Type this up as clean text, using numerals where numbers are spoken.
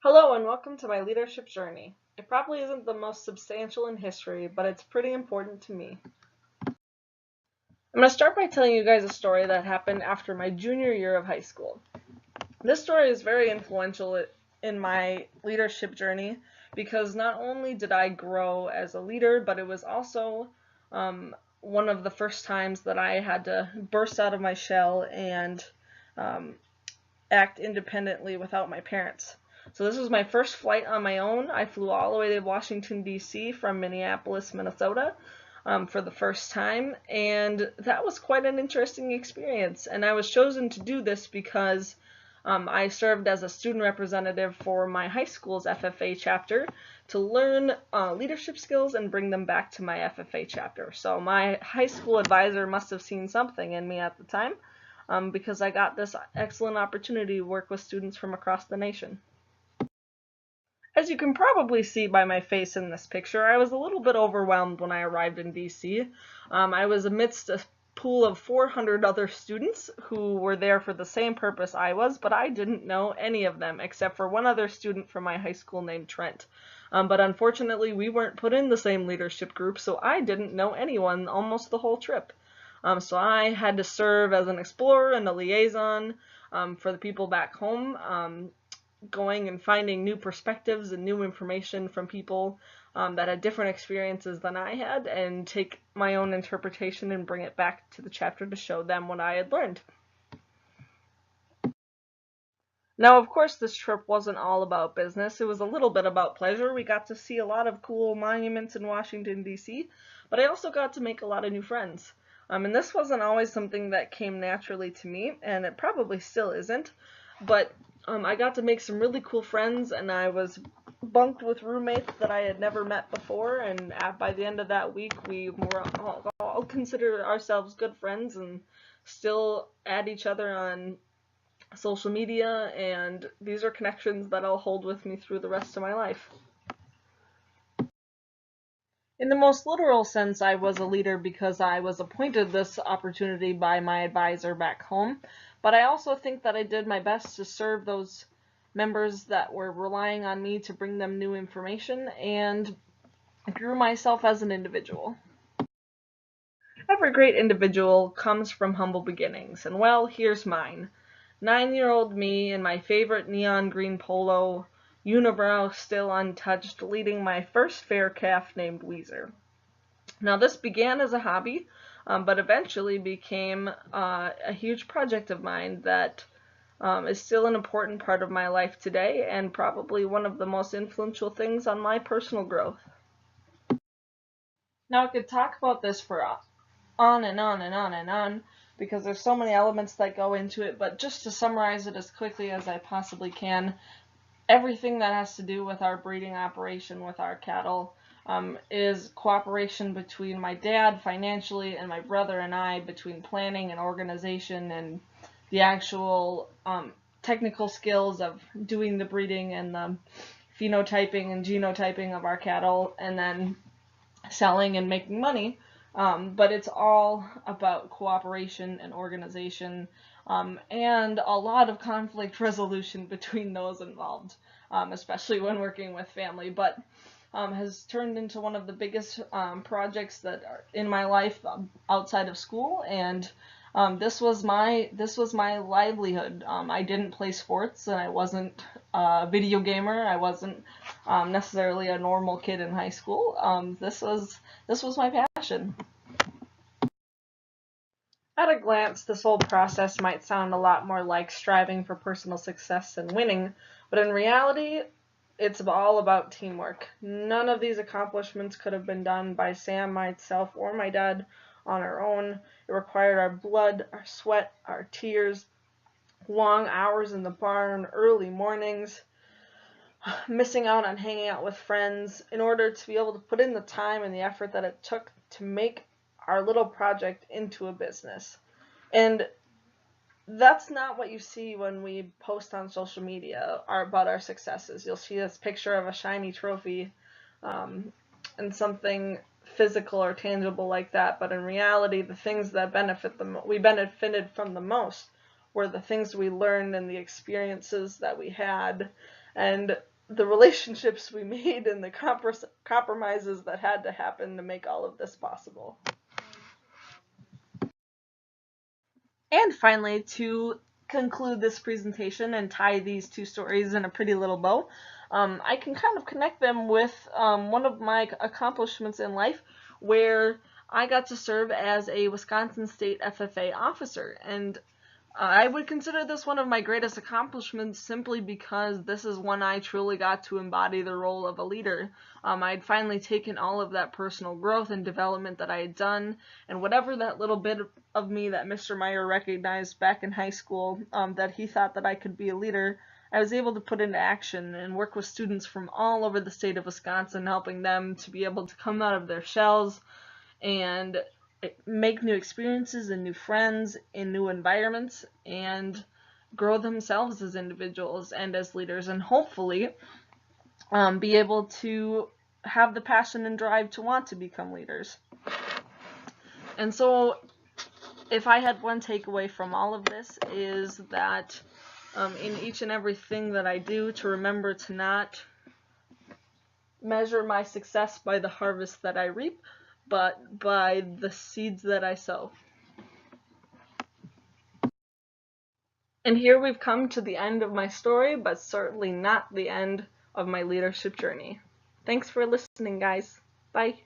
Hello and welcome to my leadership journey. It probably isn't the most substantial in history, but it's pretty important to me. I'm going to start by telling you guys a story that happened after my junior year of high school. This story is very influential in my leadership journey because not only did I grow as a leader, but it was also one of the first times that I had to burst out of my shell and act independently without my parents. So this was my first flight on my own. I flew all the way to Washington, D.C. from Minneapolis, Minnesota for the first time, and that was quite an interesting experience. And I was chosen to do this because I served as a student representative for my high school's FFA chapter to learn leadership skills and bring them back to my FFA chapter. So my high school advisor must have seen something in me at the time because I got this excellent opportunity to work with students from across the nation. As you can probably see by my face in this picture, I was a little bit overwhelmed when I arrived in DC. I was amidst a pool of 400 other students who were there for the same purpose I was, but I didn't know any of them except for one other student from my high school named Trent. But unfortunately, we weren't put in the same leadership group, so I didn't know anyone almost the whole trip. So I had to serve as an explorer and a liaison for the people back home, going and finding new perspectives and new information from people that had different experiences than I had, and take my own interpretation and bring it back to the chapter to show them what I had learned. Now, of course, this trip wasn't all about business. It was a little bit about pleasure. We got to see a lot of cool monuments in Washington, D.C., but I also got to make a lot of new friends. And this wasn't always something that came naturally to me, and it probably still isn't, but I got to make some really cool friends, and I was bunked with roommates that I had never met before, and by the end of that week, we were all considered ourselves good friends and still add each other on social media, and these are connections that I'll hold with me through the rest of my life. In the most literal sense, I was a leader because I was appointed this opportunity by my advisor back home, but I also think that I did my best to serve those members that were relying on me to bring them new information, and grew myself as an individual. Every great individual comes from humble beginnings, and well, here's mine. 9-year-old me in my favorite neon green polo, unibrow still untouched, leading my first fair calf named Weezer. Now this began as a hobby, but eventually became a huge project of mine that is still an important part of my life today, and probably one of the most influential things on my personal growth. Now I could talk about this for on and on and on and on, because there's so many elements that go into it, but just to summarize it as quickly as I possibly can, everything that has to do with our breeding operation with our cattle is cooperation between my dad financially and my brother and I, between planning and organization and the actual technical skills of doing the breeding and the phenotyping and genotyping of our cattle, and then selling and making money. But it's all about cooperation and organization, and a lot of conflict resolution between those involved, especially when working with family, but has turned into one of the biggest projects that are in my life outside of school, and this was my livelihood. I didn't play sports, and I wasn't a video gamer. I wasn't necessarily a normal kid in high school. This was my passion. At a glance, this whole process might sound a lot more like striving for personal success and winning, but in reality, it's all about teamwork. None of these accomplishments could have been done by Sam, myself, or my dad on our own. It required our blood, our sweat, our tears, long hours in the barn, early mornings, missing out on hanging out with friends in order to be able to put in the time and the effort that it took to make our little project into a business. And that's not what you see when we post on social media about our successes. You'll see this picture of a shiny trophy and something physical or tangible like that, but in reality, the things that we benefited from the most were the things we learned and the experiences that we had. And the relationships we made and the compromises that had to happen to make all of this possible. And finally, to conclude this presentation and tie these two stories in a pretty little bow, I can kind of connect them with one of my accomplishments in life, where I got to serve as a Wisconsin State FFA officer. And I would consider this one of my greatest accomplishments simply because this is when I truly got to embody the role of a leader. I'd finally taken all of that personal growth and development that I had done, and whatever that little bit of me that Mr. Meyer recognized back in high school, that he thought that I could be a leader, I was able to put into action and work with students from all over the state of Wisconsin, helping them to be able to come out of their shells and make new experiences and new friends in new environments and grow themselves as individuals and as leaders, and hopefully be able to have the passion and drive to want to become leaders. And so if I had one takeaway from all of this, is that in each and everything that I do, to remember to not measure my success by the harvest that I reap, but by the seeds that I sow. And here we've come to the end of my story, but certainly not the end of my leadership journey. Thanks for listening, guys. Bye.